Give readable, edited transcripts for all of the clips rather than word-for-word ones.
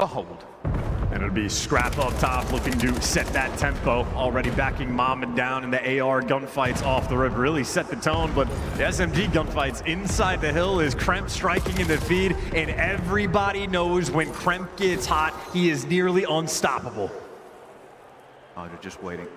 hold. And it'll be Scrap up top, looking to set that tempo. Already backing Mama down in the AR gunfights off the rip. Really set the tone, but the SMG gunfights inside the hill is Kremp striking in the feed, and everybody knows when Kremp gets hot, he is nearly unstoppable. HyDra just waiting.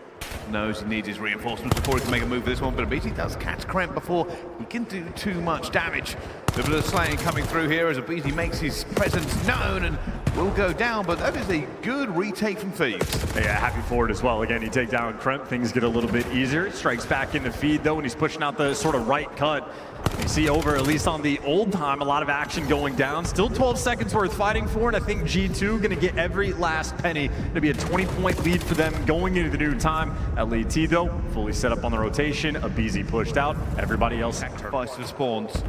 Knows he needs his reinforcements before he can make a move for this one, but Abisi does catch Kremp before he can do too much damage. The bit of slaying coming through here as Abisi makes his presence known and will go down, but that is a good retake from Thieves. Yeah, happy for it as well. Again, you take down Kremp, things get a little bit easier. Strikes back in the feed though, and he's pushing out the sort of right cut. You see over, at least on the old time, a lot of action going down. Still 12 seconds worth fighting for, and I think G2 gonna get every last penny. It'll be a 20-point lead for them going into the new time. LAT though, fully set up on the rotation. Abisi pushed out, everybody else. Sacrifice to spawns.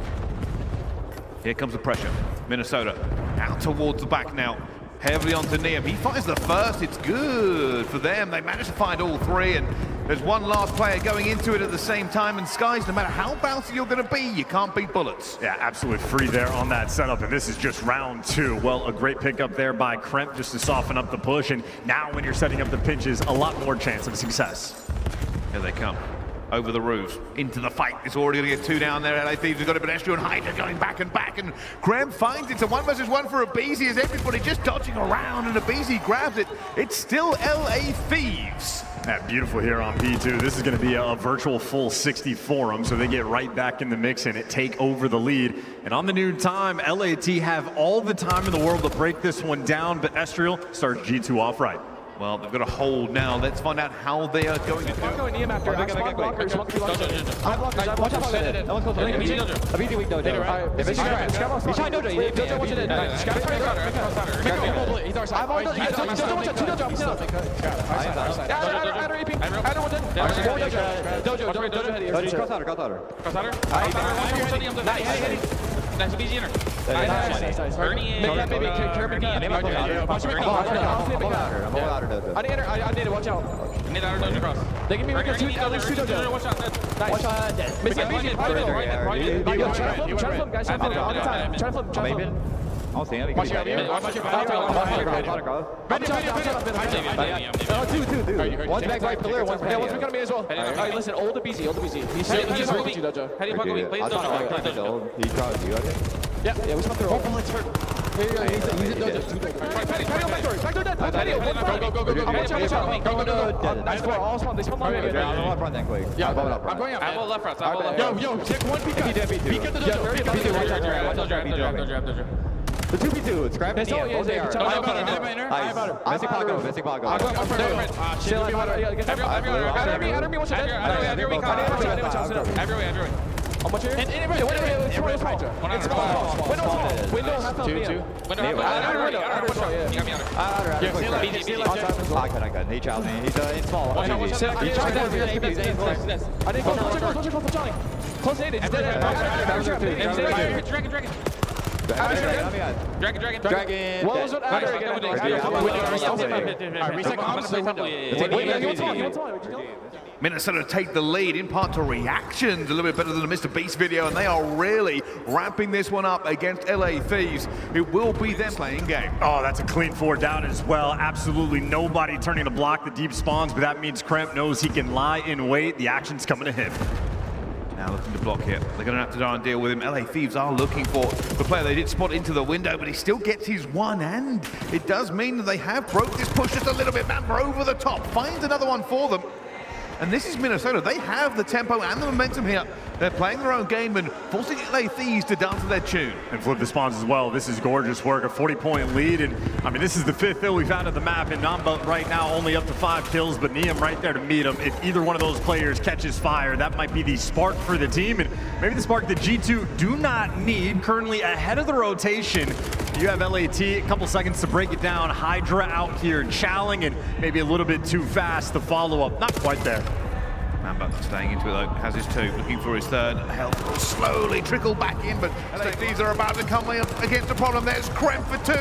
Here comes the pressure. Minnesota out towards the back now. Heavily onto Niam. He finds the first. It's good for them. They managed to find all three, and there's one last player going into it at the same time. And Skies, no matter how bouncy you're going to be, you can't beat bullets. Yeah, absolutely free there on that setup, and this is just round two. Well, a great pickup there by Kremp just to soften up the push, and now when you're setting up the pinches, a lot more chance of success. Here they come. Over the roofs, into the fight. It's already going to get two down there. LA Thieves have got it, but Estreal and HyDra going back, and Kremp finds it's a 1 versus 1 for Abisi as everybody just dodging around, and Abisi grabs it. It's still LA Thieves. Yeah, beautiful here on P2. This is going to be a virtual full 60 for them, so they get right back in the mix and take over the lead. And on the new time, LAT have all the time in the world to break this one down, but Estreal starts G2 off right. Well, they've got a hold now. Let's find out how they are going to do it. Going EM after. I blockers. I blockers. Watch out. That one's close. Abisi weak though. He's trying Dojo. Dojo, watch it in. He's our side. Dojo, watch out. Nice, Abisi in her. Bernie, make that baby. I need it, watch out. I need our Dojo cross. They give me at least two Dojo. Watch out. Nice. Miss Abisi, try to flip, guys. Try to flip. I'll see him. Watch your Two. One's back right pillar, one's back. One's coming as well. Alright, listen, old Abisi. He's working you, Dojo. How do you fuck with me? Please don't. He caught you, okay? Yeah, we spun through. Let's hurt. He's in Dojo. Backdoor dead. Go. Watch out. Go. Nice for all spawn. They spawn long. I'm going front then quick. Yeah, I'm going up. I will left front. Yo, take one peek at the Dojo. The 2v2, it's Kremp and Niam. Both they are. Missing Pago. I'll go up for Every watch it. Every how much here? Window, half health. I got. He challenged me. He's in small. Close 8. He's dead. Dragon. What was it? Minnesota take the lead in part to reactions, a little bit better than the Mr. Beast video, and they are really ramping this one up against LA Thieves. It will be them playing game. Oh, that's a clean 4 down as well. Absolutely nobody turning to block the deep spawns, but that means Kremp knows he can lie in wait. The action's coming to him. Now looking to block here. They're going to have to try and deal with him. LA Thieves are looking for the player they did spot into the window, but he still gets his one, and it does mean that they have broke this push just a little bit. Mapper over the top, finds another one for them. And this is Minnesota. They have the tempo and the momentum here. They're playing their own game and forcing LA Thieves to dance to their tune. And flip the spawns as well. This is gorgeous work, a 40-point lead. And I mean, this is the 5th kill we've had of the map. And Namba right now only up to 5 kills, but Niam right there to meet him. If either one of those players catches fire, that might be the spark for the team. And maybe the spark that G2 do not need. Currently ahead of the rotation. You have LAT, a couple seconds to break it down. HyDra out here, challenging, and maybe a little bit too fast. The follow-up, not quite there. Mamba staying into it though, has his 2, looking for his 3rd. Health will slowly trickle back in, but LA Thieves are about to come up against a problem. There's Kremp for 2.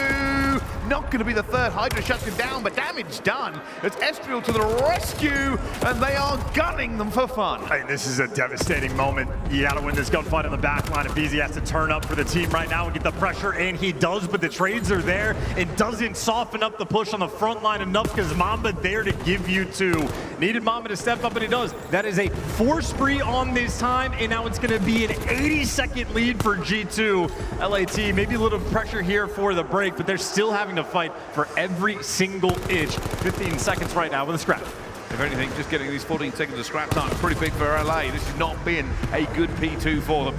not going to be the third. HyDra shuts him down, but damage done. It's Estreal to the rescue, and they are gunning them for fun. Hey, this is a devastating moment. You got to win this gunfight on the back line. If Beezy has to turn up for the team right now and get the pressure, and he does, but the trades are there. It doesn't soften up the push on the front line enough because Mamba there to give you two. Needed Mamba to step up, and he does. That is a 4 spree on this time, and now it's going to be an 80-second lead for G2. LAT, maybe a little pressure here for the break, but they're still having to fight for every single inch. 15 seconds right now with a scrap. If anything, just getting these 14 seconds of scrap time is pretty big for LA. This has not been a good P2 for them.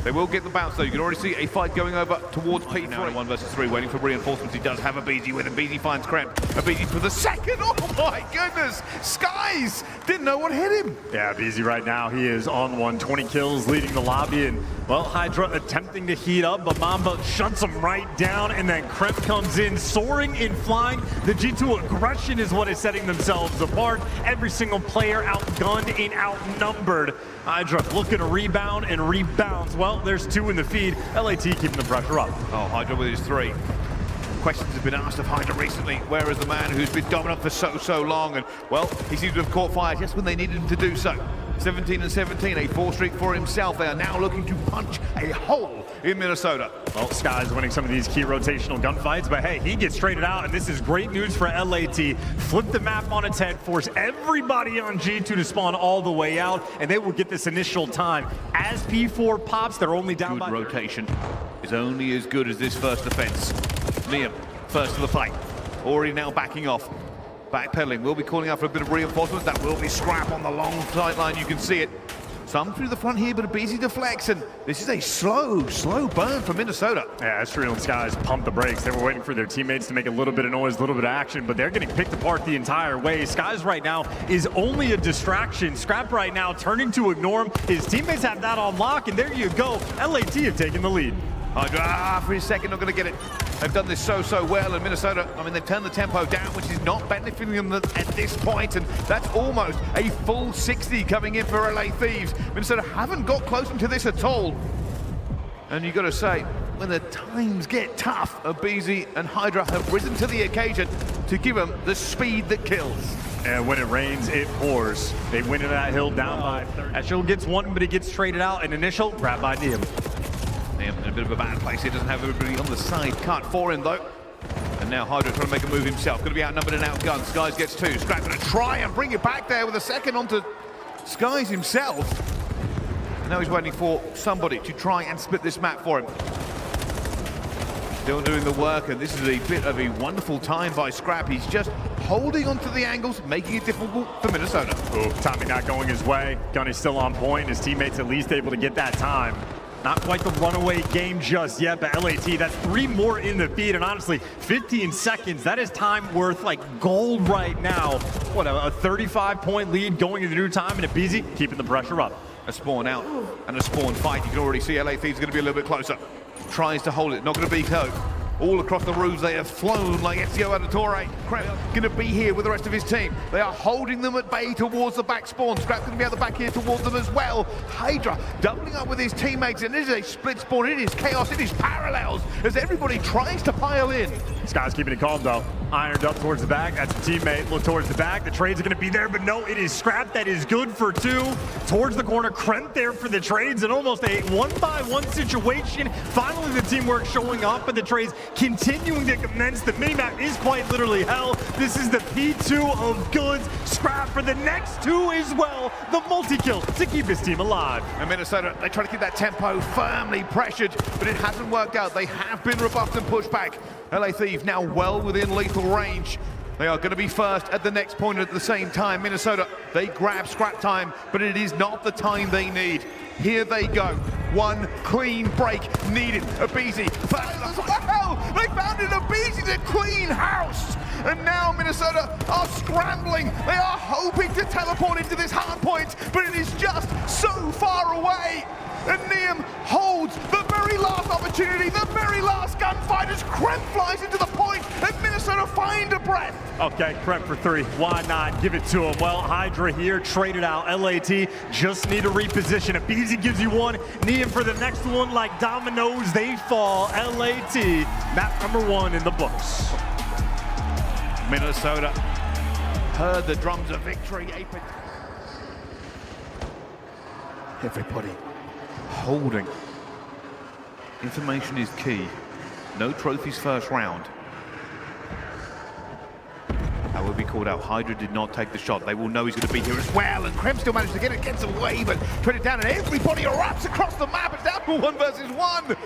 They will get the bounce though. You can already see a fight going over towards P3. Now in 1 versus 3, waiting for reinforcements. He does have a BZ with him. BZ finds Kremp. A BZ for the second. Oh my goodness! Skies didn't know what hit him. Yeah, BZ right now, he is on 120 kills, leading the lobby, and well, HyDra attempting to heat up, but Mamba shuts him right down, and then Kremp comes in, soaring and flying. The G2 aggression is what is setting themselves apart. Every single player outgunned and outnumbered. HyDra looking to rebound and rebounds. Well, there's 2 in the feed. LAT keeping the pressure up. Oh, HyDra with his 3. Questions have been asked of HyDra recently. Where is the man who's been dominant for so long? And, well, he seems to have caught fire just when they needed him to do so. 17 and 17, a 4 streak for himself. They are now looking to punch a hole in Minnesota. Well, Sky's winning some of these key rotational gunfights, but hey, he gets traded out, and this is great news for LAT. Flip the map on its head, force everybody on G2 to spawn all the way out, and they will get this initial time. As P4 pops, they're only down by... Good rotation is only as good as this first defense. Liam, first of the fight, already now backing off. Backpedaling, will be calling out for a bit of reinforcements. That will be scrap on the long sideline, you can see it. Some through the front here, but a busy deflects, and this is a slow burn for Minnesota. Yeah, Estreal and Skies pumped the brakes. They were waiting for their teammates to make a little bit of noise, a little bit of action, but they're getting picked apart the entire way. Skies right now is only a distraction. Scrap right now turning to ignore him. His teammates have that on lock, and there you go. LAT have taken the lead. HyDra, for a second, not going to get it. They've done this so well in Minnesota. I mean, they've turned the tempo down, which is not benefiting them at this point, and that's almost a full 60 coming in for LA Thieves. Minnesota haven't got close into this at all. And you've got to say, when the times get tough, Abizi and HyDra have risen to the occasion to give them the speed that kills. And when it rains, it pours. They win into that hill down by 30. Estreal gets one, but he gets traded out. An initial grab by Neum. Neum in a bit of a bad place. He doesn't have everybody on the side cut for him, though. And now HyDra trying to make a move himself. Going to be outnumbered and outgunned. Skies gets 2. Scrap going to try and bring it back there with a second onto Skies himself. And now he's waiting for somebody to try and split this map for him. Still doing the work, and this is a bit of a wonderful time by Scrap. He's just holding onto the angles, making it difficult for Minnesota. Ooh, timing not going his way. Gunny's still on point. His teammates at least able to get that time. Not quite the runaway game just yet, but LAT, that's 3 more in the feed, and honestly, 15 seconds, that is time worth like gold right now. What, a 35-point lead going into the new time, and Abizi keeping the pressure up. A spawn out and a spawn fight. You can already see LA Thieves going to be a little bit closer. Tries to hold it, not going to be so. All across the roofs, they have flown like Ezio Auditore. Kremp going to be here with the rest of his team. They are holding them at bay towards the back spawn. Scrap's going to be at the back here towards them as well. HyDra doubling up with his teammates, and it is a split spawn. It is chaos, it is parallels, as everybody tries to pile in. Sky's keeping it calm, though. Ironed up towards the back. That's a teammate. Look towards the back. The trades are going to be there, but no, it is Scrap. That is good for 2. Towards the corner, Kremp there for the trades, and almost a 1-by-1 situation. Finally, the teamwork showing up, and the trades continuing to commence. The minimap is quite literally hell. This is the P2 of goods. Scrap for the next 2 as well. The multi-kill to keep his team alive. And Minnesota, they try to keep that tempo firmly pressured, but it hasn't worked out. They have been rebuffed and pushed back. LA Thieves now well within lethal range. They are going to be first at the next point at the same time. Minnesota, they grab scrap time, but it is not the time they need. Here they go. 1 clean break needed. Abizi. Wow! They found it. Abizi to clean house. And now Minnesota are scrambling. They are hoping to teleport into this hard point, but it is just so far away. And Neum holds the very last opportunity, the very last gunfight as Kremp flies into the point, and Minnesota finds find a breath. Okay, Kremp for 3. Why not? Give it to him. Well, HyDra here, traded out. LAT just need to reposition. If Beezy gives you one, Neum for the next one. Like dominoes, they fall. LAT, map number 1 in the books. Minnesota heard the drums of victory. Everybody holding. Information is key. No trophies first round. That will be called out. HyDra did not take the shot. They will know he's going to be here as well. And Kremp still managed to get it, gets away, but trade it down, and everybody erupts across the map. It's down to 1 versus 1.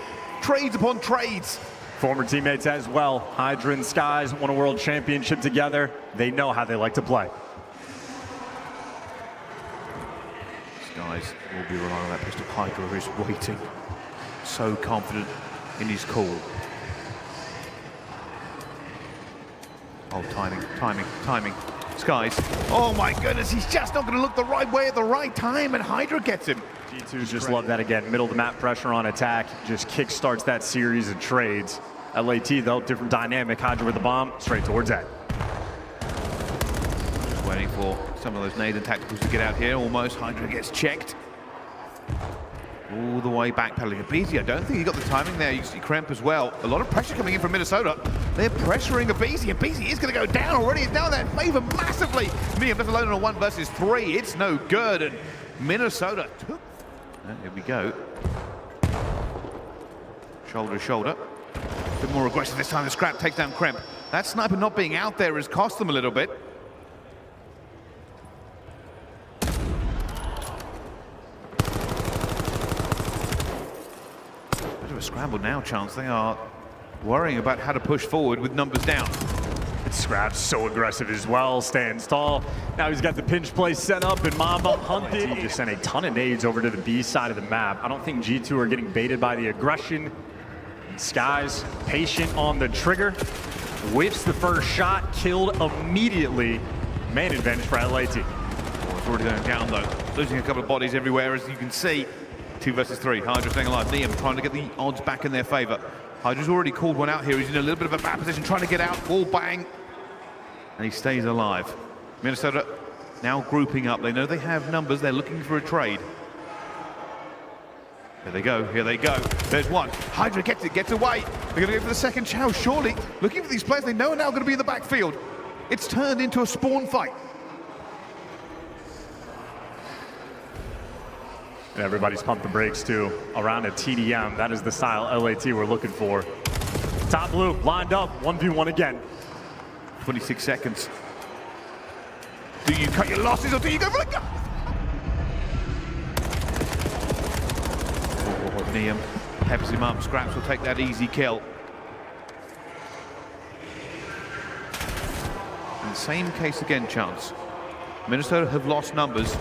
Trades upon trades. Former teammates as well. HyDra and Skies won a world championship together. They know how they like to play. Skies will be relying on that pistol. HyDra is waiting. So confident in his call. Oh, timing. Skies. Oh my goodness, he's just not going to look the right way at the right time, and HyDra gets him. G2 just love that again. Middle of the map pressure on attack. Just kickstarts that series of trades. LAT, though, different dynamic. HyDra with the bomb, straight towards Ed. Just waiting for some of those nades and tacticals to get out here. Almost. HyDra gets checked. All the way back, pedaling. Beezy, I don't think he got the timing there. You see Kremp as well. A lot of pressure coming in from Minnesota. They're pressuring Beezy, and Beezy is going to go down already. It's down there in favor massively. Neum left alone on a 1 versus 3. It's no good, and Minnesota took... Here we go. Shoulder to shoulder. A bit more aggressive this time. The Scrap takes down Kremp. That sniper not being out there has cost them a little bit. Scramble now, Chance. They are worrying about how to push forward with numbers down. Scrap's so aggressive as well, stands tall. Now he's got the pinch play set up, and Mamba hunted. He just sent a ton of nades over to the B side of the map. I don't think G2 are getting baited by the aggression. Skies patient on the trigger. Whiffs the first shot, killed immediately. Man advantage for LAT. Oh, it's already going down though. Losing a couple of bodies everywhere, as you can see. 2 versus 3. HyDra staying alive. Neum trying to get the odds back in their favor. HyDra's already called one out here. He's in a little bit of a bad position, trying to get out. Wall bang. And he stays alive. Minnesota now grouping up. They know they have numbers. They're looking for a trade. Here they go. Here they go. There's one. HyDra gets it. Gets away. They're going to go for the second chow. Surely, looking for these players they know are now going to be in the backfield. It's turned into a spawn fight. And everybody's pumped the brakes too. Around a TDM, that is the style LAT we're looking for. Top blue, lined up, 1v1 again. 26 seconds. Do you cut your losses or do you go for the gun? Oh, Neum peppers him up. Scraps will take that easy kill. And same case again, Chance. Minnesota have lost numbers.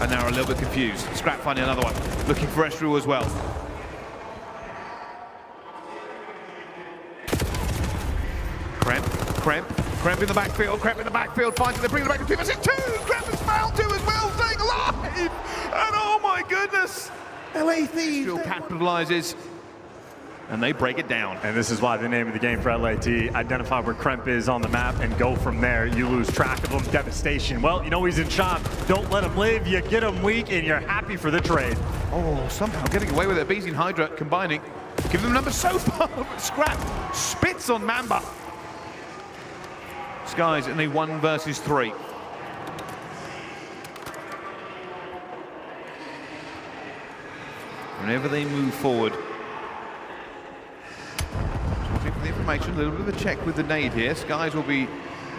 And now are a little bit confused. Scrap finding another one. Looking for Estreal as well. Kremp in the backfield. Kremp in the backfield. Finds it. They bring it back to 2 versus 2. Kremp has found 2 as well. Staying alive. And oh my goodness. LA Thieves still capitalizes. And they break it down. And this is why the name of the game for LAT, identify where Kremp is on the map and go from there. You lose track of him, devastation. Well, you know he's in shop. Don't let him live. You get him weak, and you're happy for the trade. Oh, somehow getting away with it. Beezy and HyDra combining. Give them numbers so far. Scrap spits on Mamba. Skies in a 1 versus 3. Whenever they move forward, the information, a little bit of a check with the nade here. Skies will be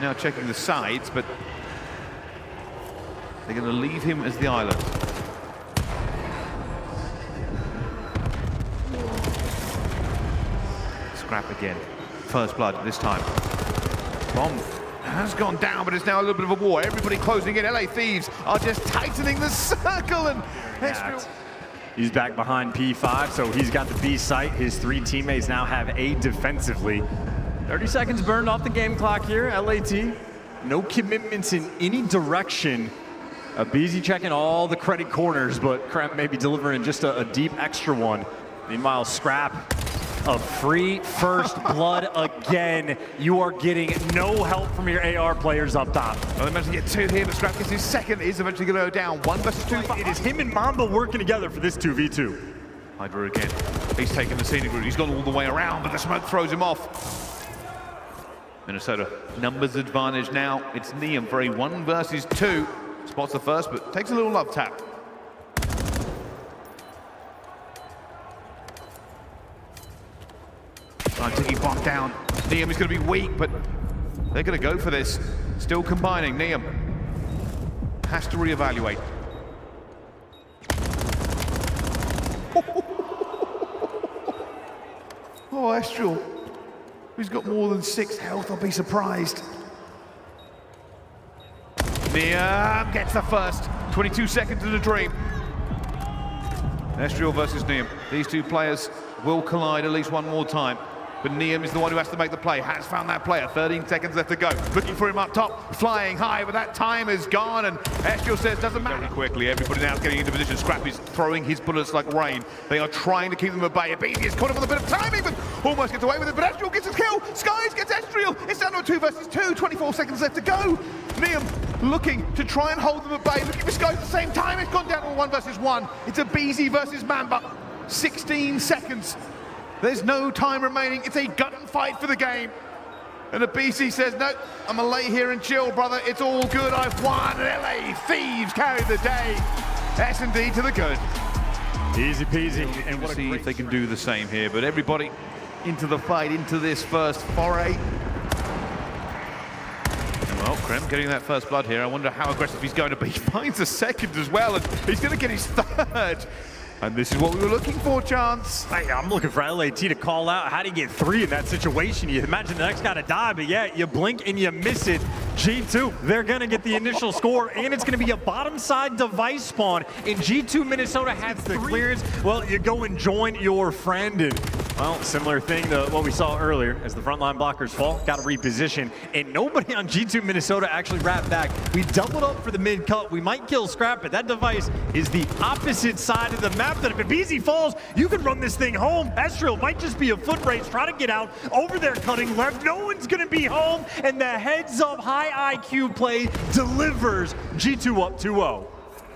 now checking the sides, but they're going to leave him as the island. Scrap again. First blood this time. Bomb has gone down, but it's now a little bit of a war. Everybody closing in. LA Thieves are just tightening the circle, and Estreal. He's back behind P5, so he's got the B site. His 3 teammates now have A defensively. 30 seconds burned off the game clock here, LAT. No commitments in any direction. Beezy checking all the credit corners, but Kremp maybe delivering just a deep extra one. Meanwhile, Scrap of free first blood again. You are getting no help from your AR players up top. Well, they managed to get 2 here, but Scrap gets his second. Is eventually going to go down. 1 versus 2. It is him and Mamba working together for this 2v2. HyDra again. He's taken the scenic route. He's gone all the way around, but the smoke throws him off. Minnesota numbers advantage now. It's Niam for a 1 versus 2. Spots the first, but takes a little love tap. Ticking bomb down. Niam is going to be weak, but they're going to go for this. Still combining. Niam has to reevaluate. Oh, Estreal. He's got more than 6 health. I'll be surprised. Niam gets the first. 22 seconds in the dream. Estreal versus Niam. These 2 players will collide at least one more time. But Niam is the one who has to make the play. Has found that player. 13 seconds left to go. Looking for him up top. Flying high, but that time is gone. And Estreal says, doesn't matter. Very quickly, everybody now is getting into position. Scrap is throwing his bullets like rain. They are trying to keep them at bay. Beezy is caught up with a bit of timing, but almost gets away with it. But Estreal gets his kill. Skies gets Estreal. It's down to a 2 versus 2. 24 seconds left to go. Niam looking to try and hold them at bay. Looking for Skies at the same time. It's gone down to a 1 versus 1. It's a Beezy versus Mamba. 16 seconds. There's no time remaining. It's a gunfight for the game. And the BC says, no, I'm gonna lay here and chill, brother. It's all good, I've won. LA Thieves carry the day. S&D to the good. Easy peasy. And we'll see if they can do the same here. But everybody into the fight, into this first foray. Well, Kremp getting that first blood here. I wonder how aggressive he's going to be. He finds a second as well, and he's going to get his third. And this is what we were looking for, Chance. Hey, I'm looking for LAT to call out. How do you get 3 in that situation? You imagine the next guy to die, but yeah, you blink and you miss it. G2, they're going to get the initial score, and it's going to be a bottom side device spawn. And G2 Minnesota has the clearance. Well, you go and join your friend. And, well, similar thing to what we saw earlier. As the frontline blockers fall, got to reposition. And nobody on G2 Minnesota actually wrapped back. We doubled up for the mid-cut. We might kill Scrap, but that device is the opposite side of the map. That if it BZ falls, you can run this thing home. Estreal might just be a foot race, try to get out over there, cutting left. No one's gonna be home, and the heads-up high IQ play delivers. G2 up 2-0.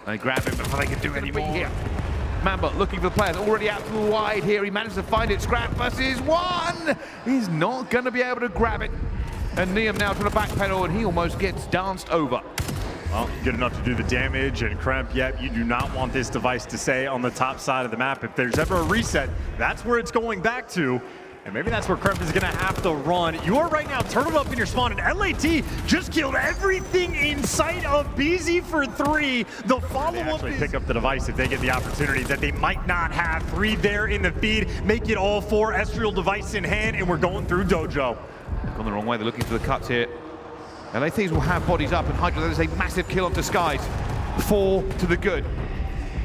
They grab him before they can do any more. Here. Mamba looking for the players, already out to the wide here. He managed to find it. Scrap versus 1. He's not gonna be able to grab it. And Niam now trying to backpedal, and he almost gets danced over. Well, good enough to do the damage, and Kremp, yep, you do not want this device to stay on the top side of the map. If there's ever a reset, that's where it's going back to. And maybe that's where Kremp is gonna have to run. You are right now turtled up in your spawn, and LAT just killed everything in sight of BZ for 3. The follow-up is... pick up the device if they get the opportunity that they might not have. 3 there in the feed, make it all 4. Estreal device in hand, and we're going through Dojo. Gone the wrong way, they're looking for the cuts here. LA Thieves will have bodies up, and HyDra, that is a massive kill onto Skies. 4 to the good.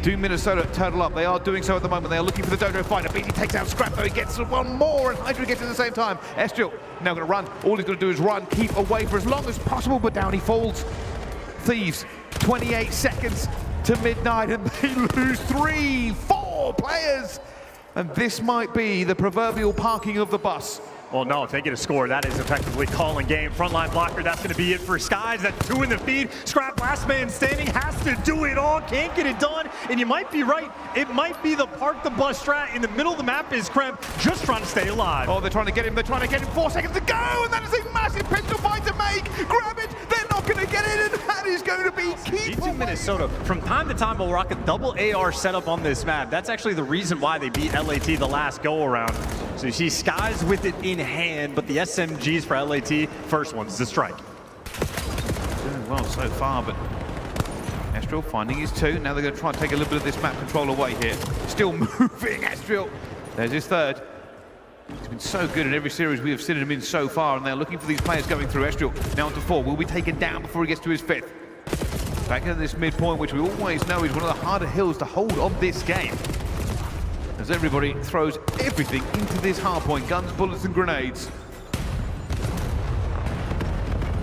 Do Minnesota turtle up? They are doing so at the moment. They are looking for the Dojo fighter. BZ takes out Scrap, though he gets 1 more, and HyDra gets it at the same time. Estreal now going to run. All he's going to do is run, keep away for as long as possible, but down he falls. Thieves, 28 seconds to midnight, and they lose 4 players. And this might be the proverbial parking of the bus. Well, no, if they get a score, that is effectively calling game. Frontline blocker, that's going to be it for Skies. That's 2 in the feed. Scrap, last man standing, has to do it all, can't get it done. And you might be right, it might be the park the bus strat. In the middle of the map is Kremp, just trying to stay alive. Oh, they're trying to get him, 4 seconds to go, and that is a massive pistol fight to make. Grab it, they're not going to get it, and that is going to be key. G2 Minnesota, from time to time, will rock a double AR setup on this map. That's actually the reason why they beat LAT the last go-around. So you see Skies with it in hand, but the SMGs for LAT, first one's the strike. Doing well so far, but Estreal finding his 2. Now they're going to try and take a little bit of this map control away here. Still moving, Estreal. There's his 3rd. He's been so good in every series we have seen him in so far, and they're looking for these players going through. Estreal now onto 4. Will be taken down before he gets to his 5th. Back into this midpoint, which we always know is one of the harder hills to hold of this game. As everybody throws everything into this hardpoint, guns, bullets, and grenades.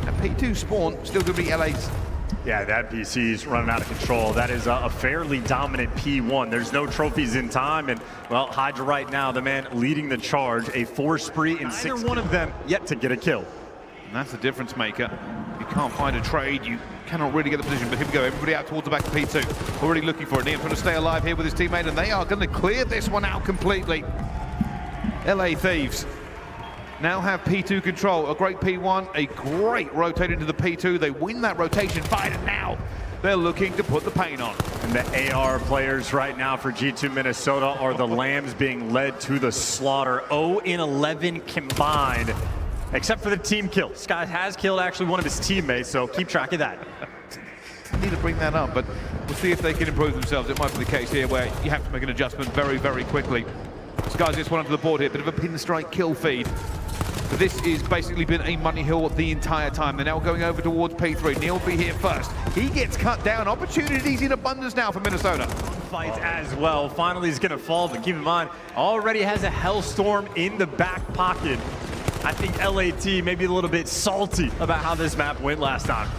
And P2 spawn, still going to be LA's Yeah, that PC's running out of control. That is a fairly dominant P1. There's no trophies in time, and, well, HyDra right now, the man leading the charge, a 4 spree in 6. Neither one of them yet to get a kill. And that's the difference maker. You can't find a trade, you cannot really get the position, but here we go, everybody out towards the back of P2. Already looking for it. Niam's trying to stay alive here with his teammate, and they are going to clear this one out completely. LA Thieves now have P2 control. A great P1, a great rotate into the P2. They win that rotation fight, and now they're looking to put the pain on. And the AR players right now for G2 Minnesota are the Lambs being led to the slaughter. 0-11 combined, except for the team kill. Sky has killed actually one of his teammates, so keep track of that. I need to bring that up, but we'll see if they can improve themselves. It might be the case here where you have to make an adjustment very, very quickly. Sky's just one onto the board here, bit of a pinstripe kill feed. But this has basically been a money hill the entire time. They're now going over towards P3. Neil will be here first. He gets cut down. Opportunities in abundance now for Minnesota. Fights as well. Finally, he's going to fall, but keep in mind, already has a Hellstorm in the back pocket. I think LAT may be a little bit salty about how this map went last time.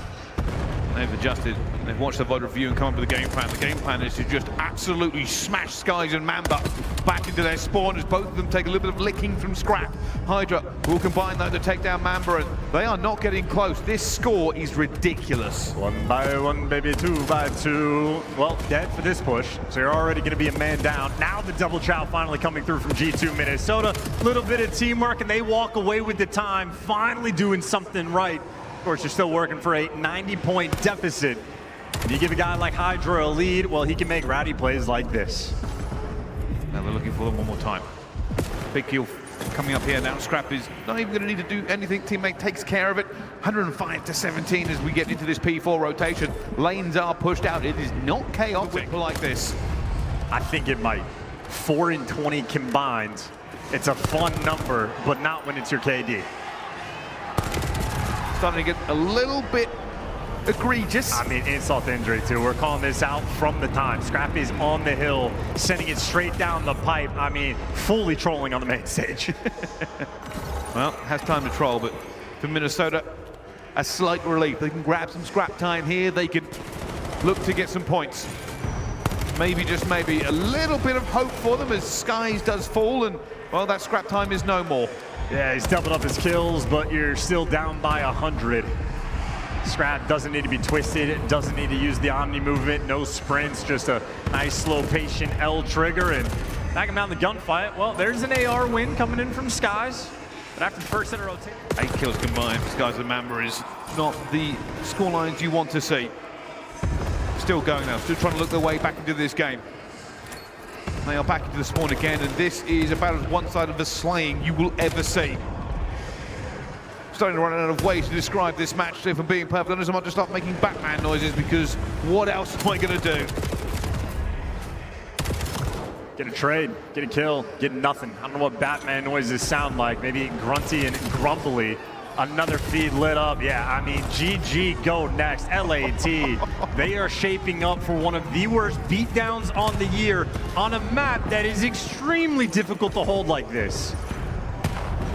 They've adjusted. They've watched the VOD review and come up with a game plan. The game plan is to just absolutely smash Skies and Mamba back into their spawn as both of them take a little bit of licking from Scrap. HyDra will combine though to take down Mamba, and they are not getting close. This score is ridiculous. 1 by 1, baby, 2 by 2. Well, dead for this push, so you're already going to be a man down. Now the double chow finally coming through from G2 Minnesota. Little bit of teamwork, and they walk away with the time, finally doing something right. Of course, you're still working for a 90-point deficit. And you give a guy like HyDra a lead, well, he can make rowdy plays like this. Now they're looking for them one more time. Big kill coming up here now. Scrap is not even going to need to do anything. Teammate takes care of it. 105-17 as we get into this P4 rotation. Lanes are pushed out. It is not chaotic like this. I think it might. 4-20 combined. It's a fun number, but not when it's your KD. Starting to get a little bit egregious. I mean, insult to injury too. We're calling this out from the time. Scrappy's on the hill, sending it straight down the pipe. I mean, fully trolling on the main stage. Well, has time to troll, but for Minnesota, a slight relief. They can grab some scrap time here. They can look to get some points. Maybe, just maybe, a little bit of hope for them as Skies does fall, and, well, that scrap time is no more. Yeah, he's doubled up his kills, but you're still down by 100. Scrap doesn't need to be twisted, doesn't need to use the Omni movement, no sprints, just a nice, slow, patient L trigger, and back him down the gunfight. Well, there's an AR win coming in from Skies, but after the first set of rotation. 8 kills combined for Skies and Mamba is not the score lines you want to see. Still going now, still trying to look their way back into this game. They are back into the spawn again, and this is about as one-sided of a slaying you will ever see. Starting to run out of ways to describe this match, if I'm being perfect honest. I might just start making Batman noises, because what else am I going to do? Get a trade, get a kill, get nothing. I don't know what Batman noises sound like. Maybe grunty and grumbly. Another feed lit up. Yeah, I mean, GG go next. LAT, they are shaping up for one of the worst beatdowns on the year on a map that is extremely difficult to hold like this.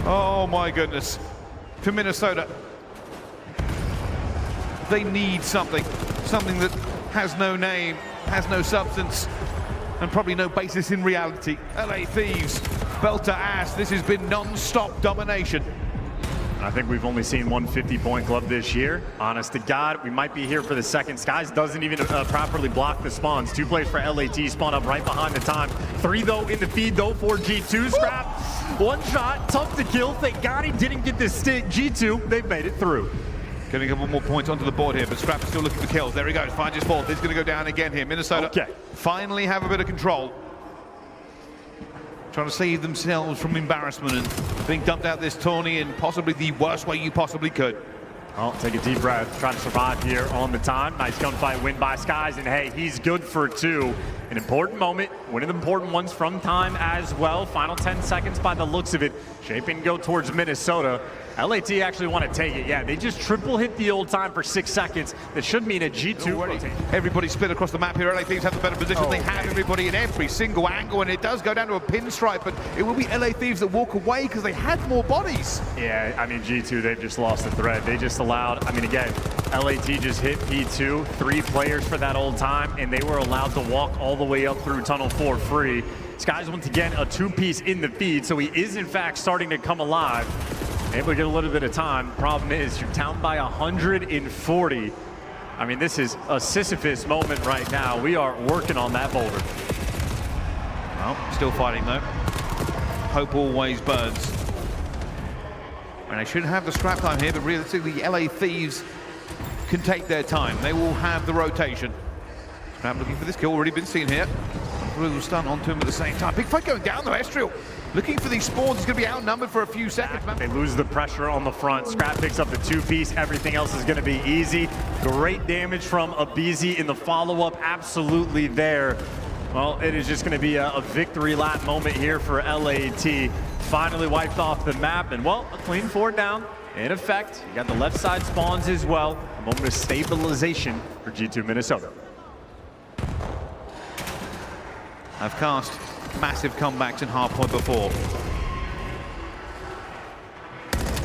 Oh my goodness. For Minnesota, they need something that has no name, has no substance, and probably no basis in reality. LA Thieves, belt to ass. This has been non-stop domination. I think we've only seen one 50-point club this year. Honest to God, we might be here for the second. Skies doesn't even properly block the spawns. 2 plays for LAT, spawn up right behind the time. 3 though in the feed though for G2. Scrap, 1 shot, tough to kill. Thank God he didn't get the stick. G2, they've made it through. Getting a couple more points onto the board here, but Scrap is still looking for kills. There he goes, finds his ball. He's going to go down again here. Minnesota finally have a bit of control. Trying to save themselves from embarrassment and being dumped out this tourney in possibly the worst way you possibly could. Well, take a deep breath, trying to survive here on the time. Nice gunfight win by Skies, and hey, he's good for 2. An important moment, one of the important ones from time as well. Final 10 seconds by the looks of it. Shaping to go towards Minnesota. LAT actually want to take it. Yeah, they just triple hit the old time for 6 seconds. That should mean a G2 rotation. Everybody split across the map here. LA Thieves have the better position. They have everybody in every single angle, and it does go down to a pinstripe, but it will be LA Thieves that walk away because they had more bodies. Yeah, I mean, G2, they've just lost the thread. They just allowed, I mean, again, LAT just hit P2, 3 players for that old time, and they were allowed to walk all the way up through Tunnel 4 free. Sky's once again a 2-piece in the feed, so he is in fact starting to come alive. Able to get a little bit of time. Problem is, you're down by 140. I mean, this is a Sisyphus moment right now. We are working on that boulder. Well, still fighting though. Hope always burns. And they shouldn't have the scrap time here, but realistically, LA Thieves can take their time. They will have the rotation. Scrap looking for this kill, already been seen here. Brutal stun onto him at the same time. Big fight going down though, Estreal. Looking for these spawns, he's going to be outnumbered for a few seconds. They lose the pressure on the front. Scrap picks up the 2-piece. Everything else is going to be easy. Great damage from Abizi in the follow-up. Absolutely there. Well, it is just going to be a victory lap moment here for LAT. Finally wiped off the map, and well, a clean 4 down. In effect, you got the left side spawns as well. A moment of stabilization for G2 Minnesota. I've cast massive comebacks in Hardpoint before.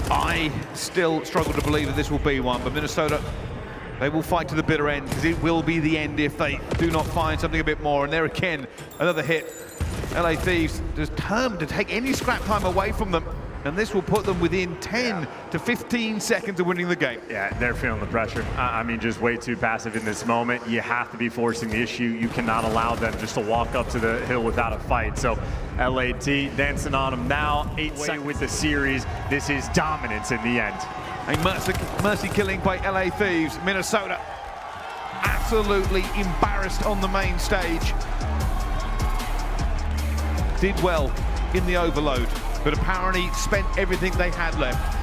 I still struggle to believe that this will be one, but Minnesota, they will fight to the bitter end, because it will be the end if they do not find something a bit more. And there again, another hit. LA Thieves determined to take any scrap time away from them, and this will put them within 10 to 15 seconds of winning the game. Yeah, they're feeling the pressure. I mean, just way too passive in this moment. You have to be forcing the issue. You cannot allow them just to walk up to the hill without a fight. So LAT dancing on them now, 8 seconds with the series. This is dominance in the end. A mercy killing by LA Thieves. Minnesota absolutely embarrassed on the main stage. Did well in the overload, but apparently spent everything they had left.